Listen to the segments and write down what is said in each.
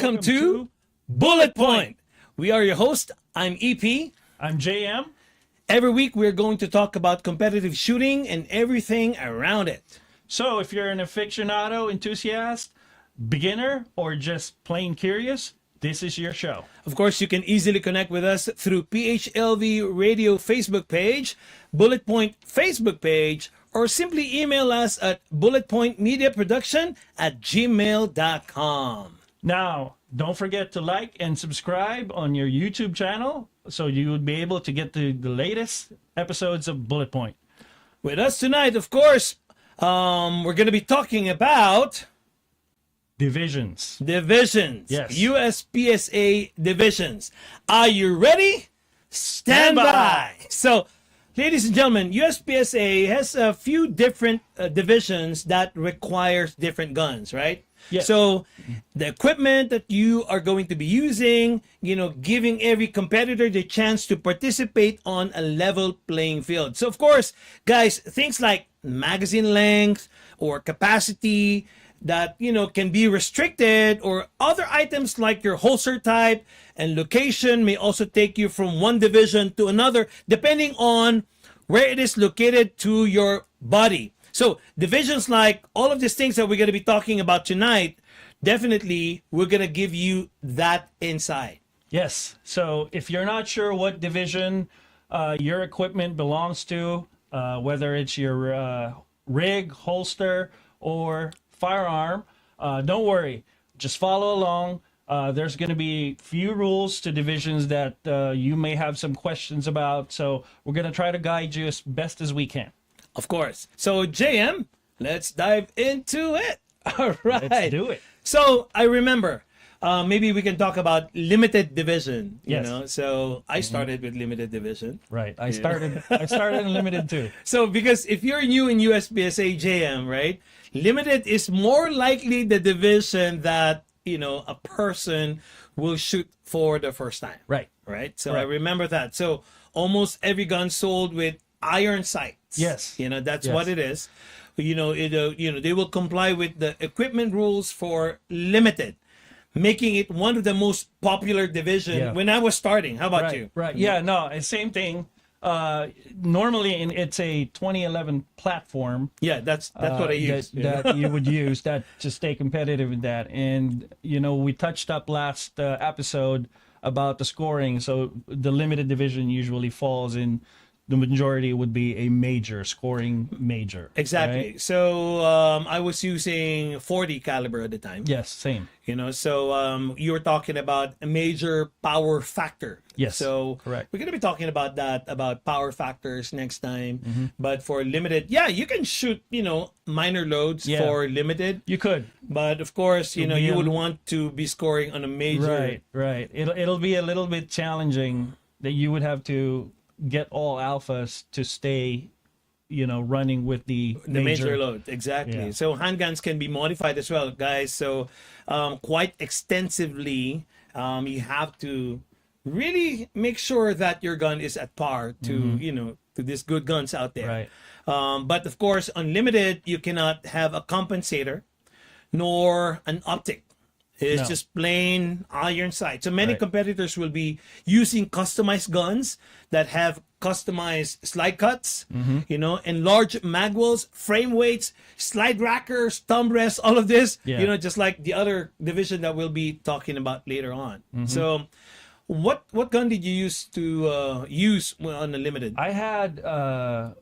Welcome to Bullet Point. We are your host. I'm EP. I'm JM. Every week we're going to talk about competitive shooting and everything around it. So if you're an aficionado, enthusiast, beginner, or just plain curious, this is your show. Of course, you can easily connect with us through PHLV Radio Facebook page, Bullet Point Facebook page, or simply email us at bulletpointmediaproduction@gmail.com. Now, don't forget to like and subscribe on your YouTube channel so you would be able to get the latest episodes of Bullet Point. With us tonight, of course, we're going to be talking about Divisions. Yes. USPSA divisions. Are you ready? Stand by. So, ladies and gentlemen, USPSA has a few different divisions that requires different guns, right? Yes. So, the equipment that you are going to be using, giving every competitor the chance to participate on a level playing field. So, of course, guys, things like magazine length or capacity that, can be restricted, or other items like your holster type and location may also take you from one division to another, depending on where it is located to your body. So divisions like all of these things that we're going to be talking about tonight, definitely we're going to give you that insight. Yes. So if you're not sure what division your equipment belongs to, whether it's your rig, holster, or firearm, don't worry. Just follow along. There's going to be few rules to divisions that you may have some questions about. So we're going to try to guide you as best as we can. Of course. So JM, let's dive into it. All right. Let's do it. So I remember, maybe we can talk about limited division. Yes. So I started with limited division. Right. I started in limited too. So because if you're new in USPSA JM, right, limited is more likely the division that a person will shoot for the first time. Right. Right. So Right. I remember that. So almost every gun sold with iron sights. Yes. That's Yes. what it is. They will comply with the equipment rules for limited, making it one of the most popular division Yeah. when I was starting. How about Right. you? Right. Yeah. No. Same thing. Normally, it's a 2011 platform. Yeah, that's what I use. That you would use that to stay competitive in that. And we touched up last episode about the scoring. So the limited division usually falls in. The majority would be a major scoring major. Exactly. Right? So I was using 40 caliber at the time. Yes. Same. So you were talking about a major power factor. Yes, So correct. we're going to be talking about that, about power factors next time. But for limited, you can shoot, minor loads Yeah. for limited. You could. But of course, you be would a- want to be scoring on a major. Right. Right. It'll be a little bit challenging that you would have to get all alphas to stay, running with the Major load. Exactly. Yeah. So handguns can be modified as well, guys. So quite extensively, you have to really make sure that your gun is at par to, to these good guns out there. Right. But of course, unlimited, you cannot have a compensator nor an optic. It's No. just plain iron sight. So many Right. competitors will be using customized guns that have customized slide cuts, and large magwells, frame weights, slide rackers, thumb rests, all of this, Yeah. just like the other division that we'll be talking about later on. So what gun did you use to use on the limited? I had a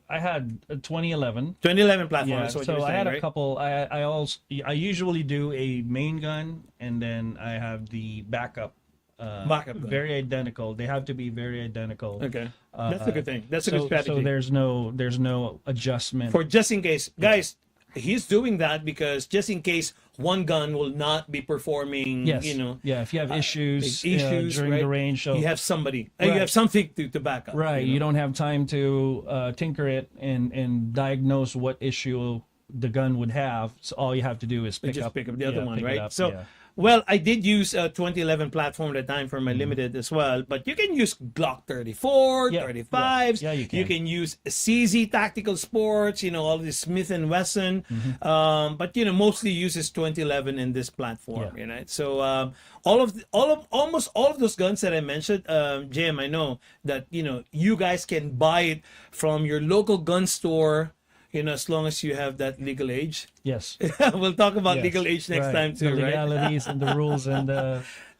2011. 2011 platform. Yeah, That's what so you're I saying, had a right? couple. I usually do a main gun, and then I have the backup. Backup gun. Very identical. They have to be very identical. Okay, that's a good thing. That's a So, good strategy. so there's no adjustment. For just in case, guys, he's doing that because just in case one gun will not be performing, Yes. Yeah. If you have issues, during right? the range, so you have somebody, you Right. have something to back up. right, you don't have time to tinker it and diagnose what issue the gun would have. So all you have to do is pick Just up pick up the other one, pick it right? up, So yeah. Well, I did use a 2011 platform at the time for my Mm-hmm. limited as well, but you can use Glock 34, Yeah, 35s. yeah, you can. use CZ Tactical Sports, all this Smith and Wesson. Mm-hmm. But mostly uses 2011 in this platform. Yeah. So almost all of those guns that I mentioned, Jim, I know that you guys can buy it from your local gun store. As long as you have that legal age. Yes. We'll talk about Yes. legal age next Right. time too, the right? legalities and the rules and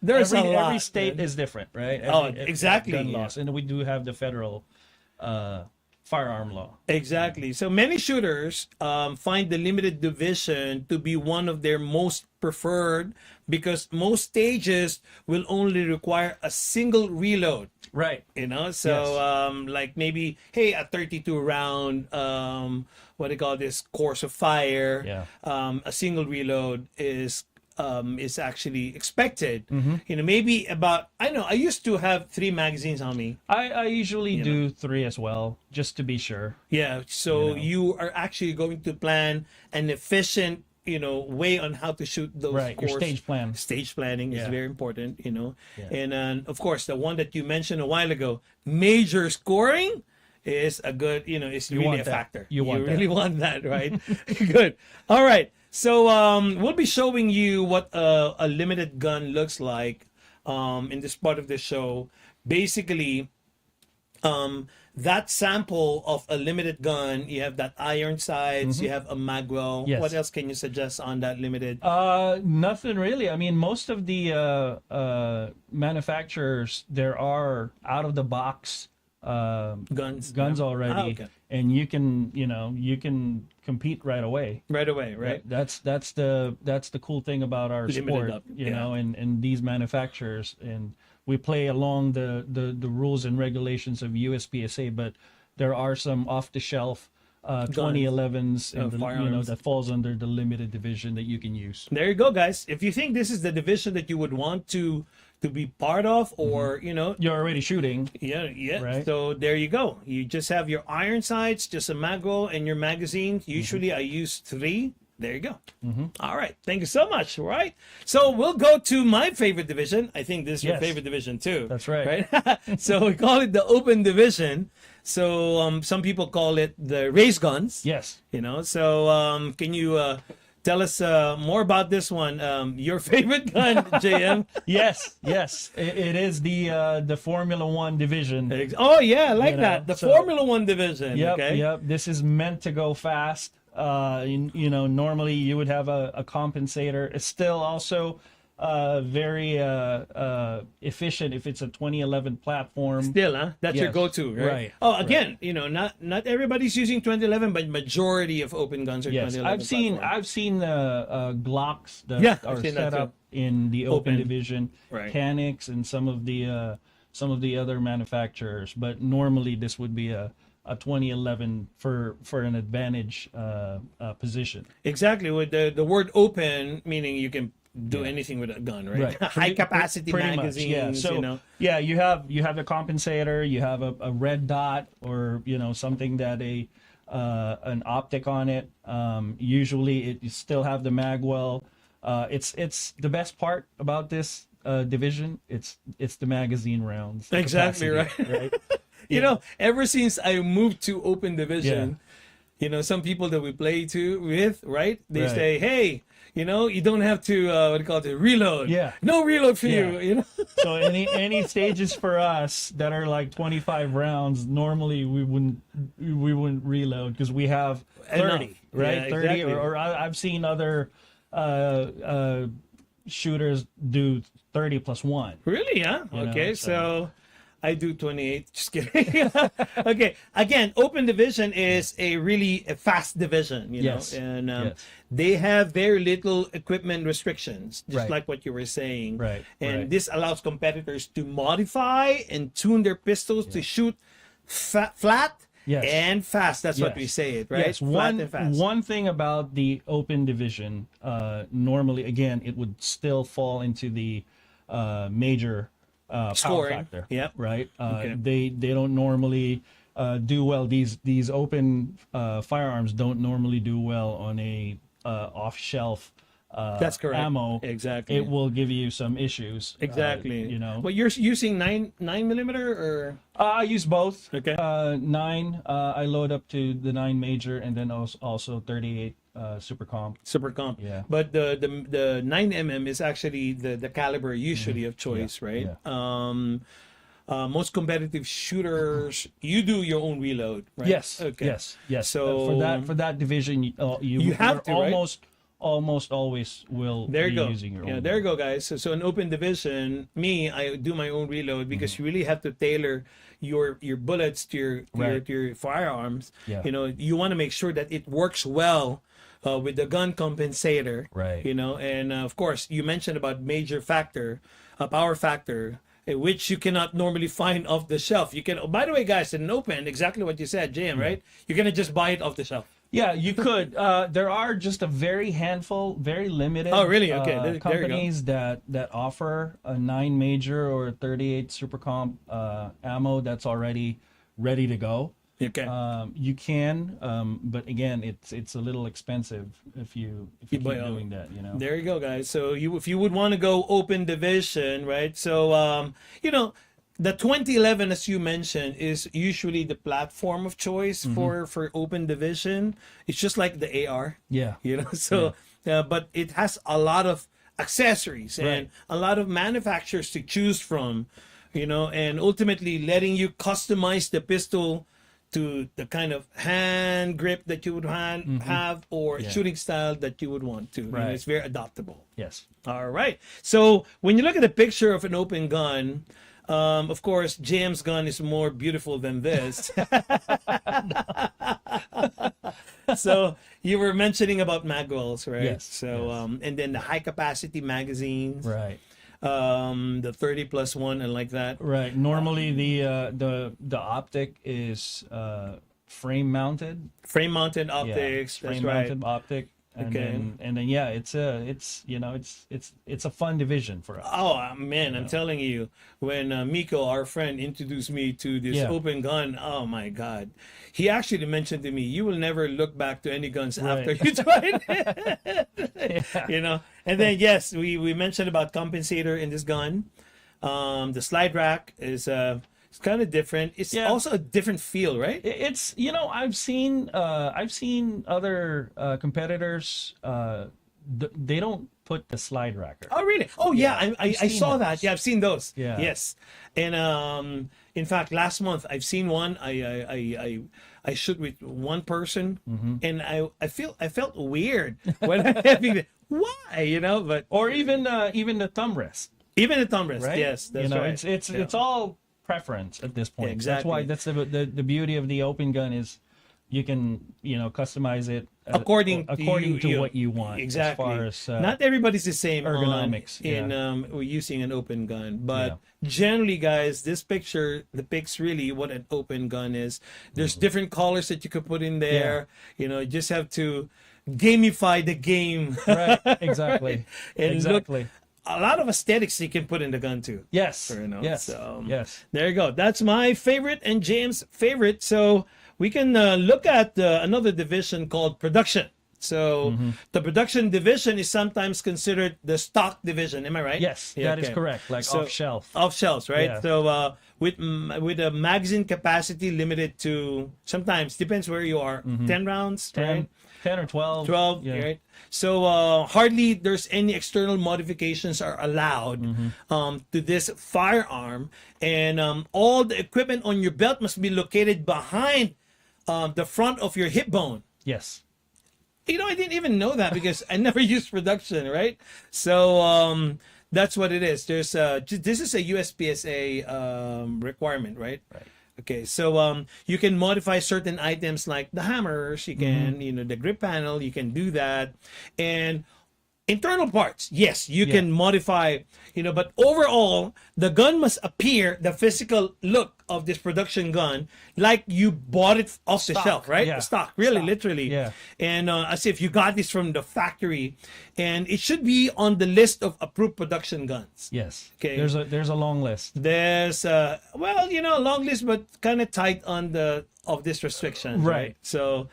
There's every, a lot. every state man. is different, right? Oh, Every exactly, gun yeah. laws, and we do have the federal firearm law. Exactly. So many shooters find the limited division to be one of their most preferred because most stages will only require a single reload. Right. So Yes. like maybe a 32 round what do you call this, course of fire. Yeah. A single reload is actually expected. Mm-hmm. Maybe about, I know I used to have 3 magazines on me. I usually do 3 as well, just to be sure. Yeah, so you are actually going to plan an efficient way on how to shoot those Right, your course. stage plan. Stage planning is Yeah. very important. Yeah. And of course the one that you mentioned a while ago, major scoring is a good, is really want a that. factor. You want that. really want that, right? Good. All right. So we'll be showing you what a limited gun looks like in this part of the show. Basically, that sample of a limited gun, you have that iron sights, you have a magwell. Yes. What else can you suggest on that limited? Nothing really. I mean, most of the manufacturers, there are out of the box Guns. guns already, okay. and you can compete right away. Right away, right? That's the cool thing about our Limited sport, up, and these manufacturers, and we play along the rules and regulations of USPSA, but there are some off the shelf 2011s and firearms. that falls under the limited division that you can use. There you go, guys. If you think this is the division that you would want to be part of, or You're already shooting. yeah. Right. So there you go. You just have your iron sights, just a magwell, and your magazine. Usually, I use 3. There you go. All right. Thank you so much. All right. So we'll go to my favorite division. I think this is your Yes. favorite division too. That's right. So we call it the open division. So some people call it the race guns. Yes. So can you tell us more about this one? Your favorite gun, JM? Yes. It is the Formula One division. Oh yeah, I like You know, that. The so- Formula One division. Yep, Okay. yep. This is meant to go fast. Normally you would have a compensator. It's still also very efficient if it's a 2011 platform. Still, huh? That's your Yes, go-to, right? right, Oh, again, not everybody's using 2011, but majority of open guns are Yes, 2011. I've seen the Glocks that Yeah, are I've seen that set up in the open Open. division, Right. Canucks, and some of the other manufacturers. But normally this would be a 2011 for an advantage position. Exactly. With the word open, meaning you can do anything with a gun, right? High capacity Pretty much, magazines, yeah. So yeah, you have the compensator, you have a red dot, or something that an optic on it. Usually you still have the magwell. It's the best part about this division. It's the magazine rounds. the Exactly, capacity, right? Ever since I moved to open division, some people that we play with, right? They Right. say, hey, you don't have to, what do you call it, reload. Yeah. No reload for Yeah. you, So any stages for us that are like 25 rounds, normally we wouldn't reload because we have 30, Enough. right? Yeah, 30, exactly. or I've seen other shooters do 30 plus 1. Really, huh? You know, Okay, so- so I do 28. Just kidding. Okay, again, open division is a really fast division, Yes. and Yes. they have very little equipment restrictions, just Right. like what you were saying. Right, And right. this allows competitors to modify and tune their pistols to shoot flat Yes. and fast. That's what Yes. we say it, right? Yes, Flat and fast. one thing about the open division, normally again it would still fall into the major power Scoring. factor. Yep. Right. Okay. They don't normally do well. These open firearms don't normally do well on a off shelf That's correct. ammo, Exactly. it will give you some issues. Exactly. You know, But you're using 9 millimeter or I use both. okay. 9, I load up to the 9 major, and then also 38 super comp. Super comp. Yeah. But the 9 is actually the caliber usually of choice, right? Most competitive shooters, you do your own reload, right? Yes. Okay. Yes. So for that division, you have to, right? almost always will There you be go. using your Yeah, own. there you go, guys. So an open division, I do my own reload because you really have to tailor your bullets to your Right. to your firearms. Yeah. You know, you want to make sure that it works well with the gun compensator. Right. You know, and of course, you mentioned about major factor, power factor, which you cannot normally find off the shelf. You can. Oh, by the way, guys, in an open, exactly what you said, JM, right? You're gonna just buy it off the shelf. Yeah, you could. There are just a very handful, very limited. Oh, really? Okay, there you go. Companies that offer a 9 major or a 38 super comp ammo that's already ready to go. Okay. You can, but again, it's a little expensive if you keep buy doing that. You know. There you go, guys. So if you would want to go open division, right? So you know, the 2011, as you mentioned, is usually the platform of choice for open division. It's just like the AR, Yeah. you know. So but it has a lot of accessories and Right. a lot of manufacturers to choose from, you know, and ultimately letting you customize the pistol to the kind of hand grip that you would have or shooting style that you would want to. You know, Right. it's very adaptable. Yes. All right. So when you look at a picture of an open gun, of course, James' gun is more beautiful than this. So you were mentioning about magwells, right? Yes, So yes. and then the high capacity magazines, Right. the 30+1 and like that. Right. Normally, the optic is frame mounted. Frame mounted optics. That's frame right. mounted optic. And Okay. then yeah, it's you know it's a fun division for us. Oh man, I'm telling you, when Miko, our friend, introduced me to this Yeah. open gun, oh my God, he actually mentioned to me, "You will never look back to any guns after Right. you try it." You know, and then yes, we mentioned about compensator in this gun. The slide rack is it's kind of different. It's Yeah. also a different feel, right? It's I've seen other competitors they don't put the slide racker. Oh really? Oh yeah, I seen saw that. those. Yeah, I've seen those. Yeah. Yes, and in fact, last month I've seen one. I shoot with one person, and I felt weird when I having it. Why, you know? But Or even the thumb rest, even the thumb rest, right? yes, that's you know, right. it's all preference at this point. That's why Exactly. the beauty of the open gun is you can customize it According to you. what you want. Exactly. As far as Not everybody's the same ergonomics, in using an open gun, but generally, guys, this picture depicts really what an open gun is. There's different colors that you could put in there. You know, you just have to gamify the game. right, exactly, And exactly. look, a lot of aesthetics you can put in the gun too. Yes, You know, yes, so, yes. There you go. That's my favorite and James' favorite. So we can look at another division called production. So the production division is sometimes considered the stock division. Am I right? Yes, that is correct. Like So- off shelf. Off shelves, right? Yeah. So with a magazine capacity limited to sometimes depends where you are, 10 rounds, 10, right? 10 or 12. 12, Yeah. right? So hardly there's any external modifications are allowed to this firearm, and all the equipment on your belt must be located behind the front of your hip bone. Yes. You know, I didn't even know that because I never used production, right? So that's what it is. There's this is a USPSA requirement, right? Right. Okay, so you can modify certain items like the hammers, you can, the grip panel, you can do that. And internal parts, yes, you can modify, but overall, the gun must appear, the physical look of this production gun, like you bought it off the shelf, right? yeah. Stock, really, Stock. literally. Yeah. And as if you got this from the factory. And it should be on the list of approved production guns. Yes. Okay. There's a long list. There's a long list, but kind of tight of this restriction, right? Right. So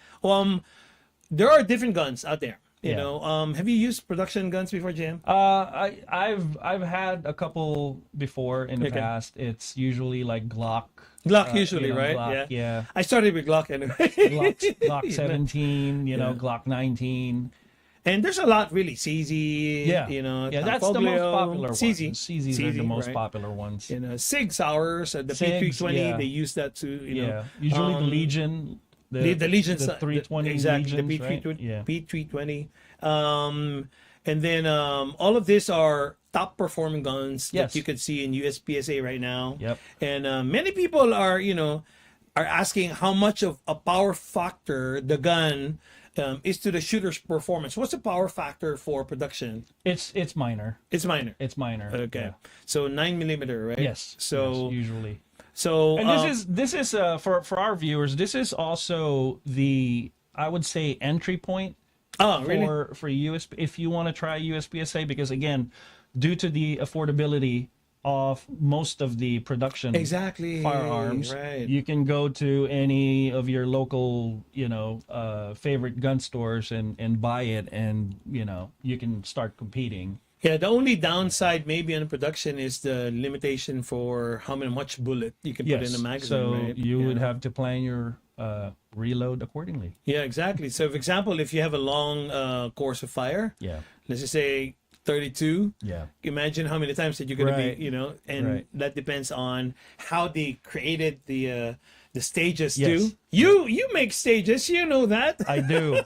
there are different guns out there. You Yeah. know, have you used production guns before, Jim? I've had a couple before in the Okay. past. It's usually like Glock. Glock usually, right? Glock, Yeah. yeah. I started with Glock anyway. Glock You know? 17, Yeah. Glock 19. And there's a lot really. CZ, Yeah. you know, Yeah, that's the most Foglio, popular ones. CZ. CZs are the most right? popular ones. You know, Sig Sauers, the Sigs, P320, yeah. they use that too. You know, Yeah. Usually the Um, Legion. the Legion, the 320 exactly, Legions, the right? P320, Yeah. P320. And then all of these are top performing guns Yes. that you could see in USPSA right now. Yep. And many people are, you know, are asking how much of a power factor the gun is to the shooter's performance. What's the power factor for production? It's minor. It's minor. It's minor. Okay, Yeah. so 9 millimeter, right? Yes. So yes, usually. so And this is for our viewers. This is also the, I would say, entry point oh really? for USB if you want to try USPSA, because again, due to the affordability of most of the production Exactly. firearms, Right. you can go to any of your local, favorite gun stores and buy it, and you can start competing. Yeah, the only downside maybe on production is the limitation for much bullet you can put in a magazine. So right? you Yeah. would have to plan your reload accordingly. Yeah, exactly. So, for example, if you have a long course of fire, Yeah. let's just say 32, Yeah. imagine how many times that you're going Right. to be, you know, and Right. that depends on how they created the stages Yes. too. You make stages, you know that. I do.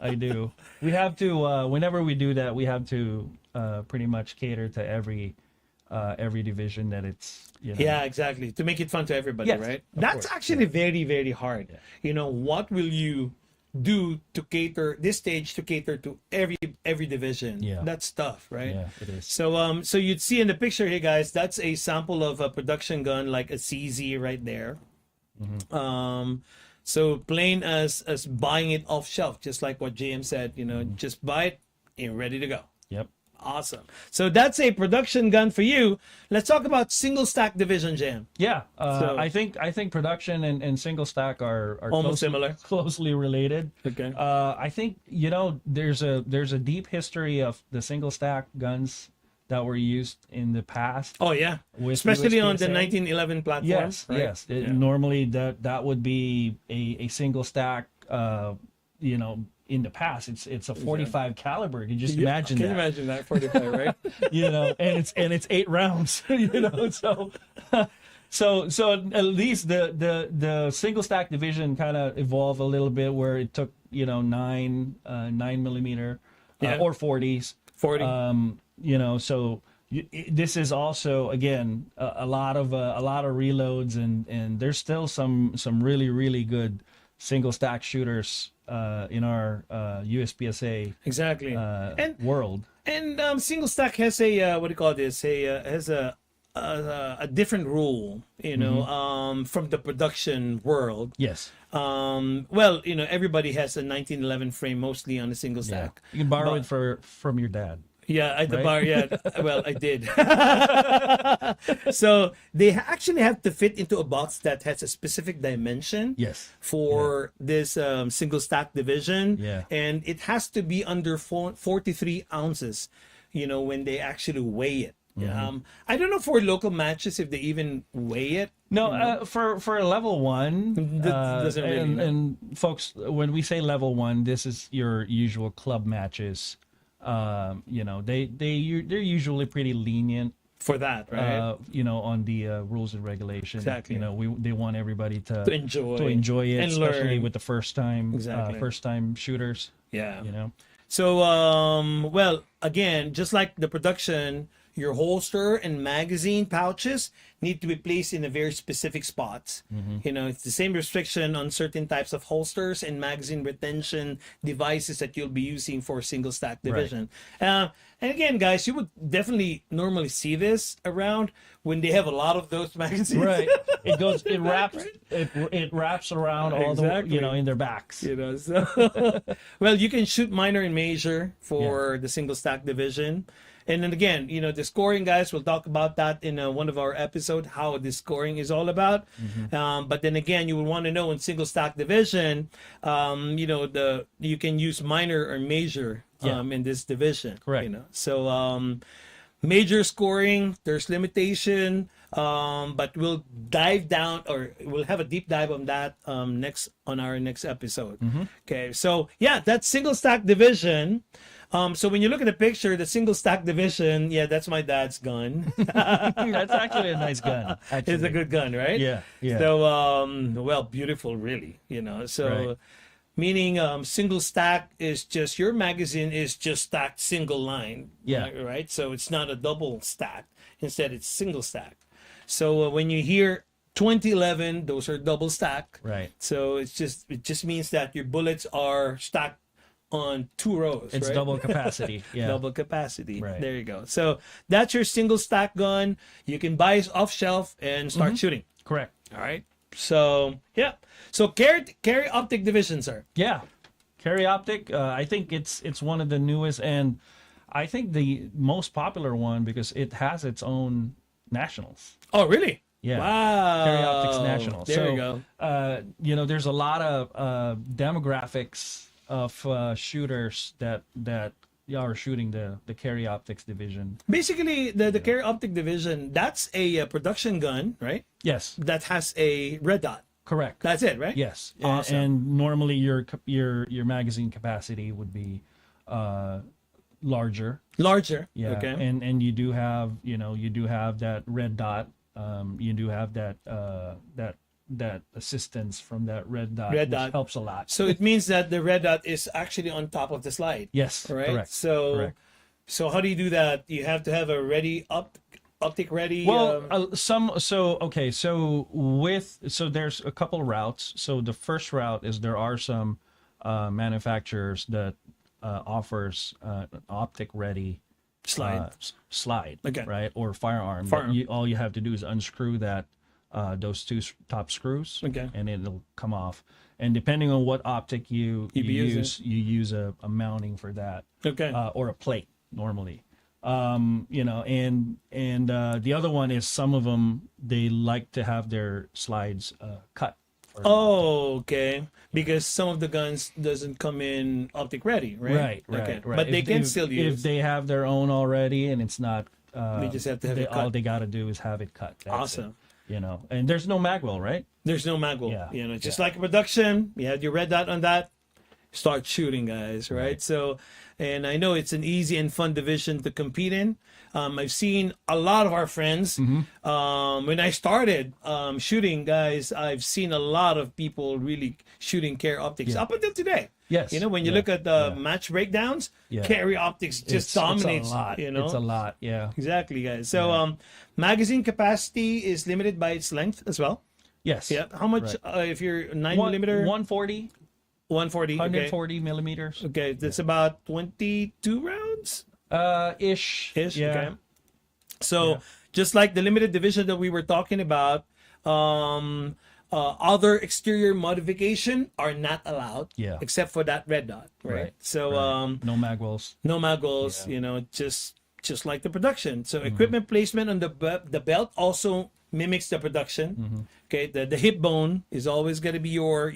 I do. We have to, whenever we do that, we have to pretty much cater to every division that it's, Yeah, exactly. To make it fun to everybody, Yes, right? of That's course, actually very, very hard. Yeah. You know, what will you do to cater this stage to cater to every division? Yeah. That's tough, right? Yeah, it is. So you'd see in the picture here, guys, that's a sample of a production gun like a CZ right there. Mm-hmm. So plain as buying it off shelf, just like what JM said, you know, just buy it and ready to go. Yep. Awesome. So that's a production gun for you. Let's talk about single stack division, JM. Yeah. So- I think production and single stack are Almost similar. closely related. Okay. I think there's a deep history of the single stack guns that were used in the past. Oh yeah, With especially on the USPSA. 1911 platform. Yes, right? yes. Yeah. Normally that would be a single stack. In the past, it's a 45 caliber. You just Yeah, imagine Can that. you imagine that 45, right? And it's 8 rounds. So at least the single stack division kind of evolved a little bit, where it took 9 millimeter Yeah. or 40s. 40. So this is also again a lot of reloads, and there's still some really really good single stack shooters in our USPSA exactly. And world. and single stack has a what do you call this? Has a different rule, you know, from the production world. Yes. Well, you know, everybody has a 1911 frame mostly on a single Yeah. stack. You can borrow But- it from your dad. Yeah, at the Right? bar. Yeah, well, I did. So they actually have to fit into a box that has a specific dimension. Yes. For this single stack division. Yeah. And it has to be under 43 ounces, you know, when they actually weigh it. I don't know for local matches if they even weigh it. No, for a level 1, Doesn't really and, know. and folks, when we say level 1, this is your usual club matches. They're usually pretty lenient, For that, right? on the rules and regulations. Exactly. They want everybody to enjoy it, and especially learn. with the first time Exactly. shooters. Yeah. So So, well, again, just like the production, your holster and magazine pouches need to be placed in a very specific spots. You know, it's the same restriction on certain types of holsters and magazine retention devices that you'll be using for single stack division. And again, guys, you would definitely normally see this around when they have a lot of those magazines. right, it wraps around all Exactly. the in their backs. You know, so well, you can shoot minor and major for the single stack division. And then again, the scoring, guys, we'll talk about that in one of our episodes, how the scoring is all about. But then again, you will want to know in single stack division, you can use minor or major in this division. Correct. So major scoring, there's limitation, but we'll dive down, or we'll have a deep dive on that on our next episode. Okay, so yeah, that's single stack division. So when you look at the picture, the single stack division, yeah, that's my dad's gun. That's actually a nice gun. Actually. It's a good gun, right? Yeah, yeah. So well, beautiful, really. So. Right. Meaning single stack is just, your magazine is just stacked single line. Yeah. Right? So it's not a double stack. Instead, it's single stack. So when you hear 2011, those are double stack. Right. So it just means that your bullets are stacked on 2 rows. It's right? double capacity. Yeah. Double capacity. Right. There you go. So that's your single stack gun. You can buy it off shelf and start shooting. Correct. All right. So yeah. So carry optic division, sir. Yeah, carry optic. I think it's one of the newest, and I think the most popular one because it has its own nationals. Oh, really? Yeah. Wow. Carry optics nationals. There you go. There's a lot of demographics of shooters that are shooting the carry optics division. Basically, the carry optic division, that's a production gun, right? Yes. That has a red dot. Correct. That's it, right? Yes. Awesome. And normally your magazine capacity would be larger. Larger. Yeah. Okay. And you do have that red dot. You do have that assistance from that red dot, Red which dot. helps a lot. So it means that the red dot is actually on top of the slide. Yes. Right. Correct. So Correct. so how do you do that? You have to have a ready optic ready. Well, so there's a couple routes. So the first route is there are some manufacturers that offers optic ready slide, Okay. right, or firearm. All you have to do is unscrew that those 2 top screws, Okay. and it'll come off. And depending on what optic you use, you use a mounting for that, Okay. or a plate normally. And the other one is some of them, they like to have their slides cut. Oh, okay. Because some of the guns doesn't come in optic ready, right? Right. Okay. Right. But they can still use. if they have their own already and it's not. They just have to have it cut. All they got to do is have it cut. That's Awesome. it, and there's no magwell, right? There's no magwell. Yeah. Just like production, you have your red dot on that. Start shooting, guys. Right. So, and I know it's an easy and fun division to compete in. I've seen a lot of our friends. When I started shooting, guys, I've seen a lot of people really shooting carry optics up until today. Yes. When you look at the match breakdowns, carry optics just dominates. It's a lot. It's a lot. Yeah. Exactly, guys. So magazine capacity is limited by its length as well. Yes. Yeah. How much if you're 9mm? 140. 140. 140 millimeters. Okay, that's about 22 rounds. Ish. Yeah. Okay. Yeah. So just like the limited division that we were talking about, other exterior modification are not allowed. Yeah. Except for that red dot. Right. So no magwells. no magwells. Just like the production. So equipment placement on the belt also mimics the production. Okay, the hip bone is always going to be your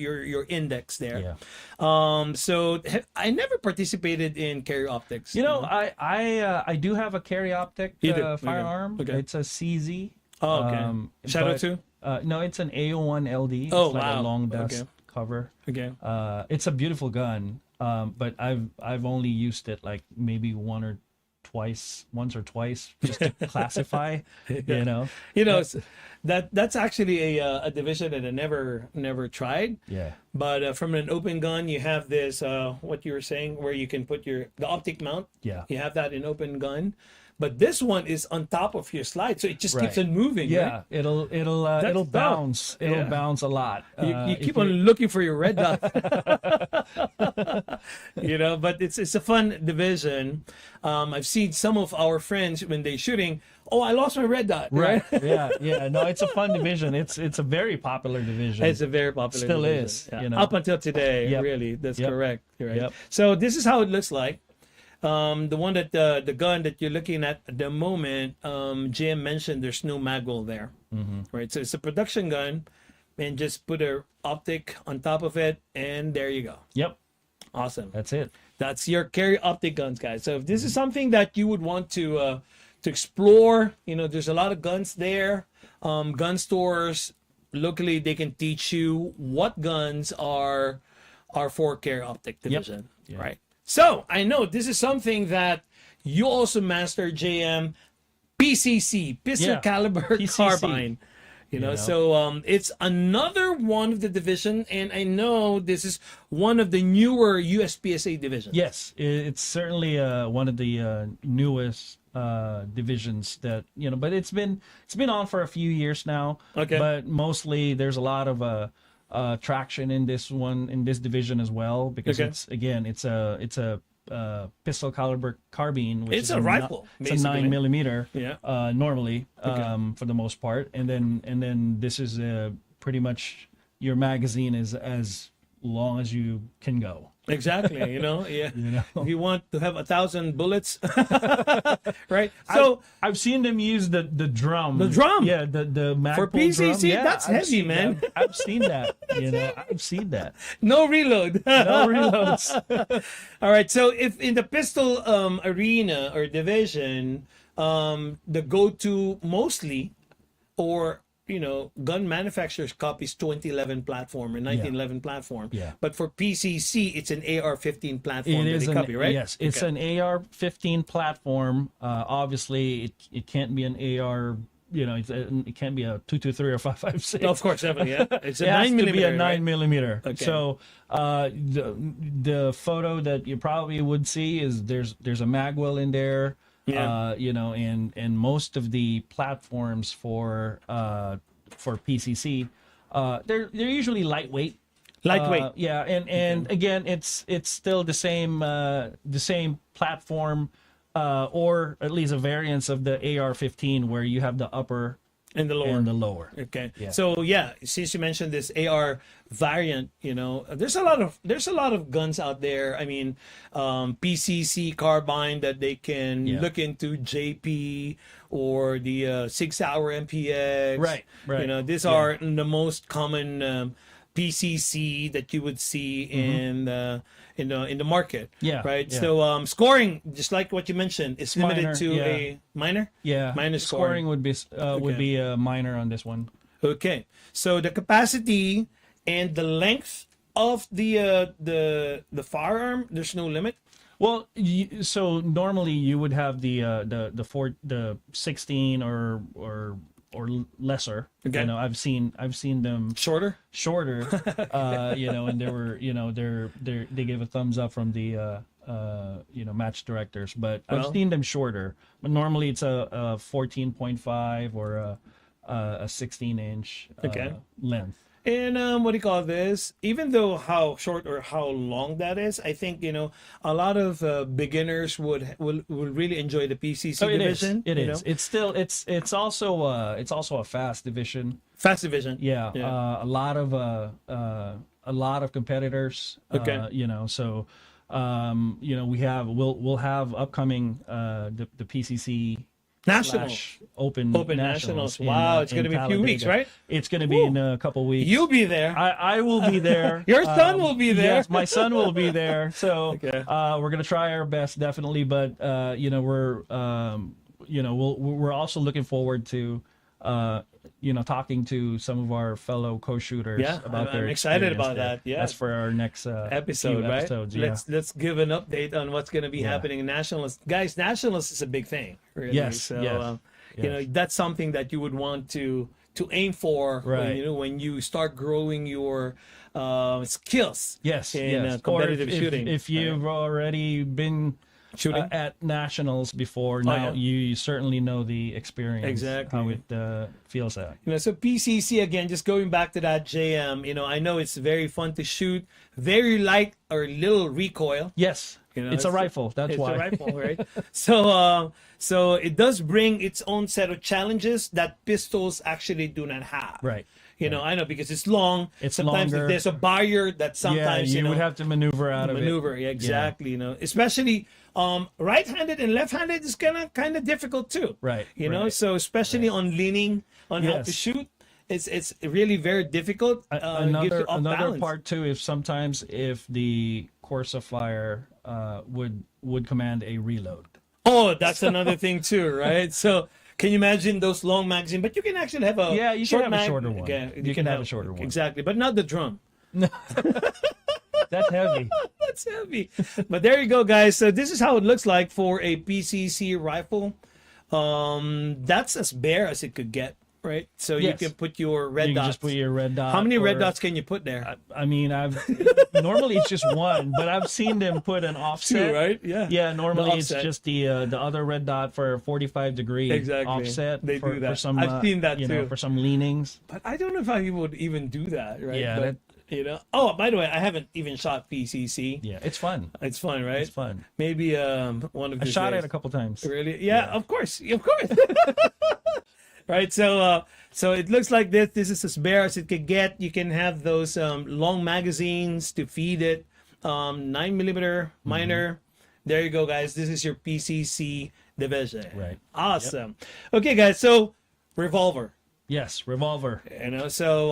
index there. So I never participated in carry optics. I do have a carry optic firearm. Okay. It's a CZ. Oh, okay. Shadow 2? No, it's an AO1 LD. Oh, it's like wow. a long dust cover. Okay. It's a beautiful gun. But I've only used it like maybe once or twice, just to classify. That's actually a division that I never tried. Yeah. But from an open gun, you have this what you were saying, where you can put the optic mount. Yeah. You have that in open gun. But this one is on top of your slide, so it just keeps on moving. Yeah, right? it'll bounce. It'll Yeah. bounce a lot. You keep on looking for your red dot. But it's a fun division. I've seen some of our friends when they're shooting, oh, I lost my red dot. Right. Yeah. No, it's a fun division. It's a very popular division. It's a very popular Still division. is, Up until today, Yep. really. That's Yep. correct. Right. Yep. So this is how it looks like. The one that the gun that you're looking at the moment, JM mentioned there's no magwell there, right? So it's a production gun, and just put a optic on top of it, and there you go. Yep, Awesome. that's it. That's your carry optic guns, guys. So if this is something that you would want to explore, there's a lot of guns there. Gun stores locally, they can teach you what guns are for carry optic division, Yeah. right? So I know this is something that you also master, JM. PCC, pistol Yeah, caliber PCC. carbine. So it's another one of the division, and I know this is one of the newer USPSA divisions. Yes, it's certainly one of the newest divisions that but it's been on for a few years now. Okay. But mostly there's a lot of traction in this division as well, because Okay. it's a pistol caliber carbine, which It's is a rifle, It's a basically. 9 millimeter. Yeah. Normally, for the most part, and then this is pretty much your magazine is as long as you can go. Exactly. Yeah. know? If you want to have 1,000 bullets, right? So I've seen them use the drum. The drum? Yeah, the Magpul For PCC, drum. Yeah, that's I've heavy, seen man. that. I've seen that. I've seen that. no reload. No reloads. All right. So if in the pistol arena or division, the go-to mostly, or gun manufacturers copies 2011 platform or 1911 platform. Yeah. But for PCC, it's an AR-15 platform It that is they copy, right? Yes, it's Okay. an AR-15 platform. Obviously, it can't be an AR. It can't be a 223 or 5.56. No, of course, definitely. Yeah. It's a It has 9 to be millimeter. a 9 right? millimeter. Okay. So the photo that you probably would see is there's a magwell in there. Yeah. And most of the platforms for PCC, they're usually lightweight. Lightweight. Yeah, and again, it's still the same platform, or at least a variance of the AR-15, where you have the upper And the lower. and the lower. Okay. Yeah. So yeah, since you mentioned this AR variant, there's a lot of guns out there. I mean, PCC carbine that they can Yeah. look into, JP or the 6-hour MPX. Right. These are the most common PCC that you would see in the market. Yeah, Right. yeah. So scoring, just like what you mentioned, is limited minor, to yeah. a minor. Yeah, Minor scoring would be Okay. a minor on this one. Okay, so the capacity and the length of the firearm, there's no limit. Well, so normally you would have the 16 or lesser. Okay. I've seen them Shorter. shorter. And they were they gave a thumbs up from the match directors, but Well- I've seen them shorter. But normally it's a 14.5 or a 16-inch Okay. length. And what do you call this? Even though how short or how long that is, I think a lot of beginners will really enjoy the PCC So it is. division. It you is. know? It's still it's also a fast division. Fast division. Yeah. Yeah. A lot of competitors. Okay. So we'll have upcoming the PCC National. Open Nationals. in, Wow, it's gonna in be a few weeks, Talladega. right? It's gonna be in a couple weeks. You'll be there. I will be there. Your son will be there. Yes, my son will be there. So Okay. we're gonna try our best, definitely. But we're we're also looking forward to talking to some of our fellow co-shooters Yeah, about their I'm excited experience about there. that. Yeah. That's for our next Episode, few right? episodes, yeah. Let's give an update on what's going to be Yeah. happening in nationals. Guys, nationals is a big thing, really. Yes, So yes, yes. that's something that you would want to aim for Right. when you start growing your skills. Yes, in yes. competitive Or if, shooting. If you've already been Shooting. at nationals before, now yeah. you certainly know the experience. Exactly. How it feels at. So PCC again, just going back to that JM, I know it's very fun to shoot, very light or little recoil. Yes, it's a rifle. That's It's why. a rifle, right? So it does bring its own set of challenges that pistols actually do not have. Right. You know, I know because it's long. It's sometimes longer. there's a barrier that sometimes you you know would have to maneuver out of it. maneuver. Yeah, exactly. You know, especially right-handed and left-handed is kind of difficult too. Right, You know, right, so especially on leaning on how to Yes. shoot, it's really very difficult. Gives you Another off balance. part too, if the Corsa Flyer would command a reload. Oh, that's another thing too, right? So can you imagine those long magazines? But you can actually have a Yeah, you can have a shorter one. Okay, You can have a shorter one. Exactly, but not the drum. That's heavy. That's heavy. But there you go, guys. So this is how it looks like for a PCC rifle. That's as bare as it could get, right? So Yes. you can put your red You can dots. just put your red dot. How many red or- dots can you put there? I mean, normally it's just one, but I've seen them put an offset. Two, right? Yeah. Yeah, normally The it's offset. just the other red dot for a 45-degree Exactly. offset. They for, do that. For some, I've seen that you know, too. for some leanings. But I don't know if I would even do that, right? Yeah, But, you know. Oh, by the way, I haven't even shot PCC. Yeah, it's fun. It's fun, right? It's fun. Maybe one of I these shot days. it a couple times. Really? Yeah, of course. Right. So it looks like this. This is as bare as it could get. You can have those long magazines to feed it. 9mm minor. There you go, guys. This is your PCC division. Right. Awesome. Okay, guys. So revolver. Yes, revolver. You know. So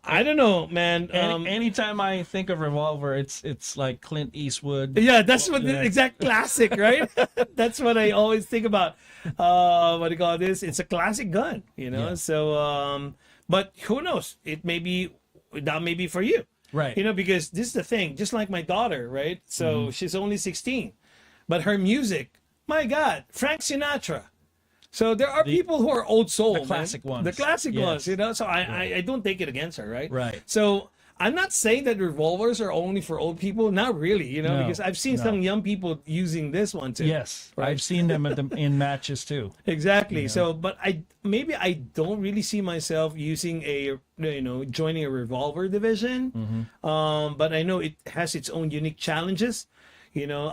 I don't know, man. Anytime I think of revolver, it's like Clint Eastwood. Yeah, that's what Yeah. the exact classic, right? That's what I always think about. What do you call this? It's a classic gun, you know. Yeah. So, but who knows? It may be that may be for you, Right. You know, because this is the thing. Just like my daughter, right? So she's only 16, but her music, my God, Frank Sinatra. So there are people who are old soul, the classic man. ones. The classic Yes. ones, you know. So I don't take it against her, right? Right. So I'm not saying that revolvers are only for old people. Not really, you know, No, because I've seen no. some young people using this one too. Yes, Right. I've seen them in matches too. Exactly. So, but I don't really see myself using joining a revolver division. But I know it has its own unique challenges. You know,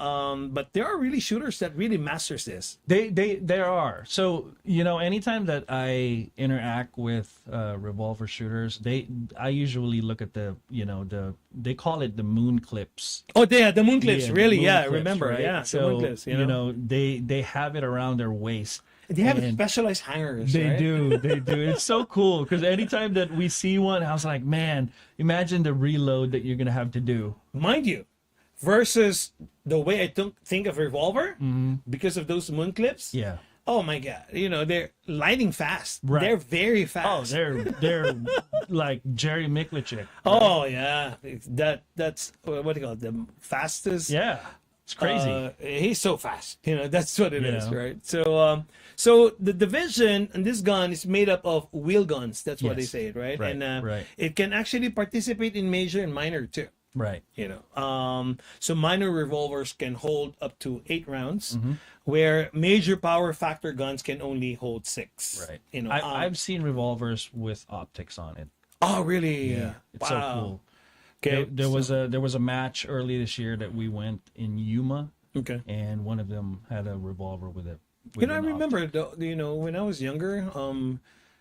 but there are really shooters that really masters this. There are. So, you know, anytime that I interact with revolver shooters, I usually look at they call it the moon clips. Oh, yeah, the moon clips. Really? moon Yeah, I clips, remember. right? Yeah, So, the moon clips. You know, they have it around their waist. they have and specialized hangers. They right? do. They do. It's so cool because anytime that we see one, I was like, man, imagine the reload that you're going to have to do. Mind you, versus the way I think of revolver because of those moon clips. Yeah. Oh my God! You know they're lightning fast. Right. They're very Oh, fast. they're like Jerry Miklachik. Oh yeah, that's what do you call it? The fastest. Yeah. It's crazy. He's so fast. You know that's what it You is, know. right? So the division and this gun is made up of wheel guns. That's what they Yes. say, it, right? Right, And right. it can actually participate in major and minor too. Right. You know, so minor revolvers can hold up to 8 rounds, Mm-hmm. where major power factor guns can only hold 6. Right. You know, I've seen revolvers with optics on it. oh really? It's Wow. so cool. Okay. There was a match early this year that we went in Yuma, Okay. and one of them had a revolver with it. You know, I remember, when I was younger,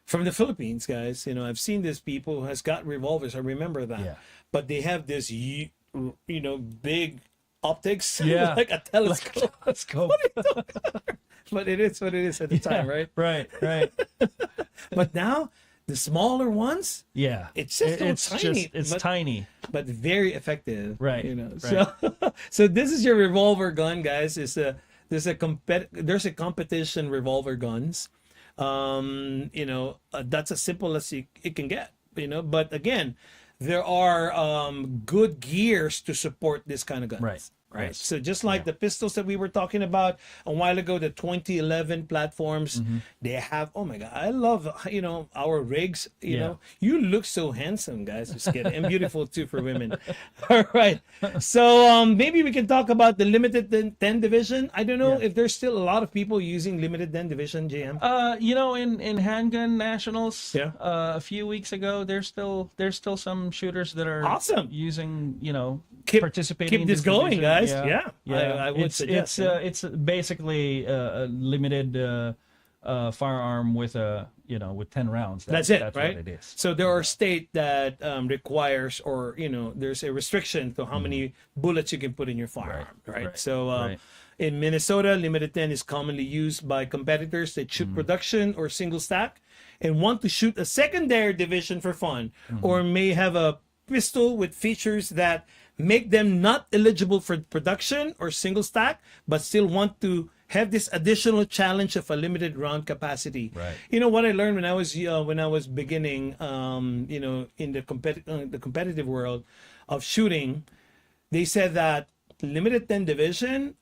from the Philippines, guys, you know, I've seen these people who has got revolvers. I remember that. Yeah. But they have this, big optics, Yeah. like a telescope. Let's go. But it is what it is at the time, right? Right. But now, the smaller ones, Yeah. It's just so tiny, it's but- tiny. but very effective. Right, You know. right. So this is your revolver gun, guys. There's a competition revolver guns. That's as simple as it can get. You know, but again, there are good gears to support this kind of guns. Right. Right. Yes. So just like the pistols that we were talking about a while ago, the 2011 platforms, they have, oh my God, I love, our rigs, you Yeah. know, you look so handsome, guys. Just kidding. And beautiful too for women. All right. So maybe we can talk about the limited 10 division. I don't know if there's still a lot of people using limited 10 division, JM. In handgun nationals, Yeah. a few weeks ago, there's still some shooters that are Awesome. using, Keep participating in this going, division. guys. Yeah. I would it's, suggest. It's basically a limited firearm with a with 10 rounds. That's it, That's right? what it is. So there are states that requires, or there's a restriction to how many bullets you can put in your firearm, right? So right. in Minnesota, limited 10 is commonly used by competitors that shoot production or single stack and want to shoot a secondary division for fun, or may have a pistol with features that make them not eligible for production or single stack, but still want to have this additional challenge of a limited round capacity. Right. You know what I learned when I was beginning, in the competitive world of shooting, they said that limited 10 division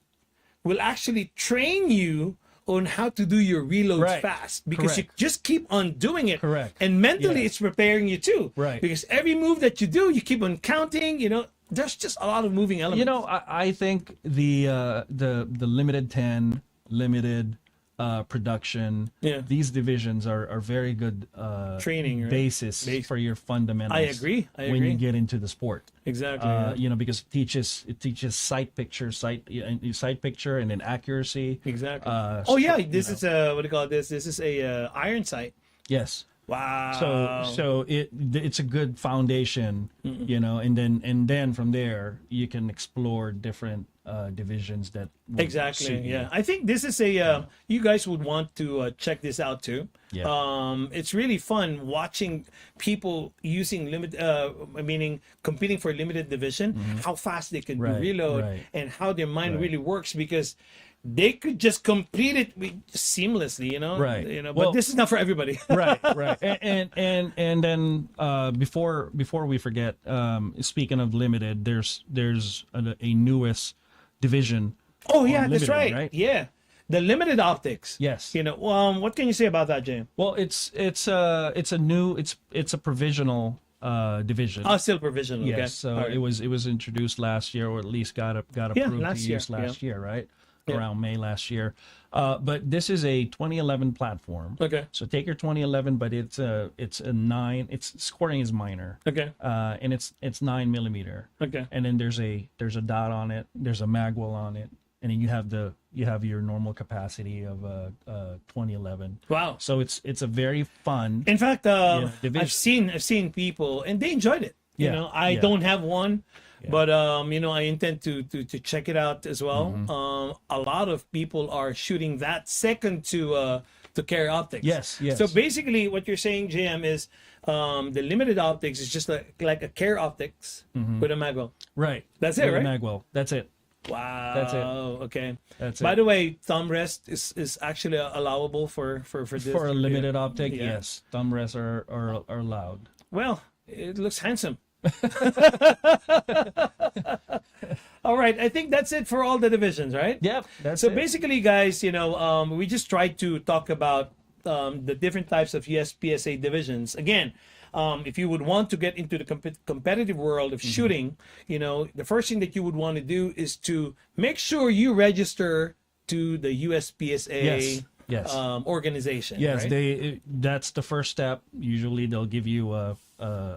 will actually train you on how to do your reloads Right. fast, because you Correct. just keep on doing it. Correct. And mentally Yes. it's preparing you too. Right. Because every move that you do, you keep on counting, there's just a lot of moving elements. I think the limited 10, limited production, Yeah. these divisions are very good Training, right? basis for your fundamentals. I agree. When you get into the sport. Exactly. Yeah. Because it teaches sight picture and then accuracy. Exactly. Oh yeah, this is a, what do you call this? This is a iron sight. Yes. Wow. So it's a good foundation, and then from there you can explore different divisions that would Exactly. suit you. Yeah. I think this is a you guys would want to check this out too. Yeah. It's really fun watching people using meaning competing for limited division, how fast they can Right, reload right. and how their mind really works, because they could just complete it seamlessly, Right. But Well, this is not for everybody. right. And then before we forget, speaking of limited, there's a newest division. Oh yeah, on that's limited, right. Yeah. The limited optics. Yes. What can you say about that, Jim? Well, it's a provisional division. Oh, still provisional. Okay. Yes, so All right. it was introduced last year, or at least got approved last to year, use last year, right? Yeah. Around May last year. But this is a 2011 platform. Okay. So take your 2011, but it's a 9. Its scoring is minor. Okay. And it's 9mm. Okay. And then there's a dot on it. There's a magwell on it, and then you have your normal capacity of 2011. Wow. So it's a very fun. In fact, division. I've seen people and they enjoyed it. Yeah, I yeah. don't have one, but I intend to check it out as well. Mm-hmm. A lot of people are shooting that second to carry optics. Yes. So basically, what you're saying, JM, is the limited optics is just like a carry optics with a magwell. Right. That's it, With a right? Magwell. That's it. Wow. That's it. Okay. That's By it. the way, thumb rest is actually allowable for this. For a limited optic, Yeah. yes, thumb rests are allowed. Well, it looks handsome. All right, I think that's it for all the divisions, right? Yep, that's So it. basically, guys, we just tried to talk about the different types of USPSA divisions. Again, if you would want to get into the competitive world of shooting, the first thing that you would want to do is to make sure you register to the USPSA Yes. organization. Yes, right? that's the first step. Usually they'll give you a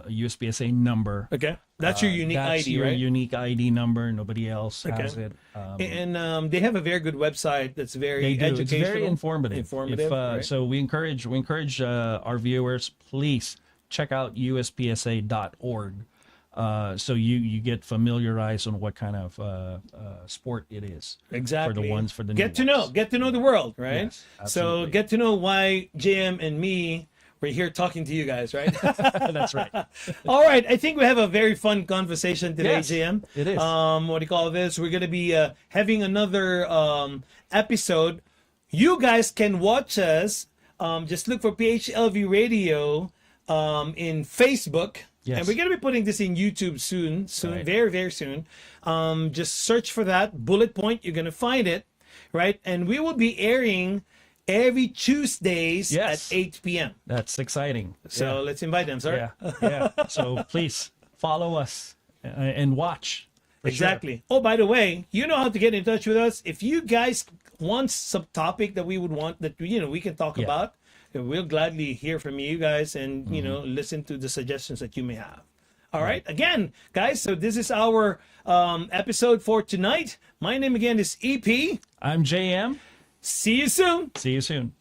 USPSA number. Okay, that's your unique That's ID, your right? unique ID number. Nobody else has it. And they have a very good website that's very They do. educational. It's very informative. Informative, right? So we encourage our viewers, please check out USPSA.org. So you get familiarized on what kind of sport it is. Exactly. For the get new to ones. know the world, right? Yes, so absolutely. get to know why JM and me we're here talking to you guys, right? That's right. All right, I think we have a very fun conversation today, Yes, JM. it is. What do you call this? We're gonna be having another episode. You guys can watch us. Just look for PHLV Radio in Facebook. Yes. And we're going to be putting this in YouTube soon, Right. very, very soon. Just search for that bullet point. You're going to find it, right? And we will be airing every Tuesdays Yes. at 8 p.m. That's exciting. So let's invite them, sir. Yeah. So please follow us and watch. for sure. Exactly. Oh, by the way, you know how to get in touch with us. If you guys want some topic that we would want that we can talk Yeah. about, we'll gladly hear from you guys and Mm-hmm. listen to the suggestions that you may have. All right. Again, guys, so this is our episode for tonight. My name again is EP. I'm JM. See you soon. See you soon.